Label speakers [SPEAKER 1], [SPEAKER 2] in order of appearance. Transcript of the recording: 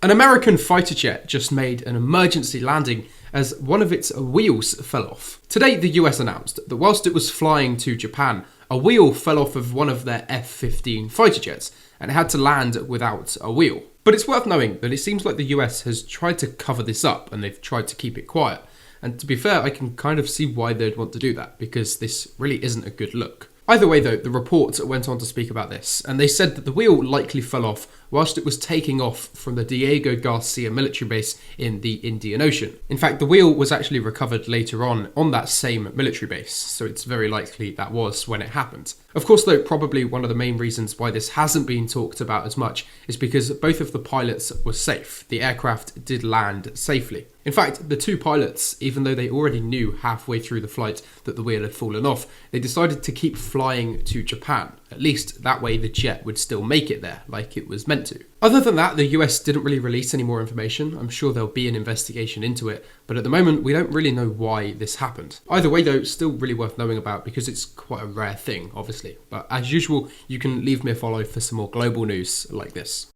[SPEAKER 1] An American fighter jet just made an emergency landing as one of its wheels fell off. Today, the US announced that whilst it was flying to Japan, a wheel fell off of one of their F-15 fighter jets and it had to land without a wheel. But it's worth knowing that it seems like the US has tried to cover this up and they've tried to keep it quiet. And to be fair, I can kind of see why they'd want to do that, because this really isn't a good look. Either way though, the report went on to speak about this, and they said that the wheel likely fell off whilst it was taking off from the Diego Garcia military base in the Indian Ocean. In fact, the wheel was actually recovered later on that same military base, so it's very likely that was when it happened. Of course though, probably one of the main reasons why this hasn't been talked about as much is because both of the pilots were safe. The aircraft did land safely. In fact, the two pilots, even though they already knew halfway through the flight that the wheel had fallen off, they decided to keep flying to Japan. At least that way the jet would still make it there, like it was meant to. Other than that, the US didn't really release any more information. I'm sure there'll be an investigation into it, but at the moment we don't really know why this happened. Either way though, still really worth knowing about because it's quite a rare thing, obviously. But as usual, you can leave me a follow for some more global news like this.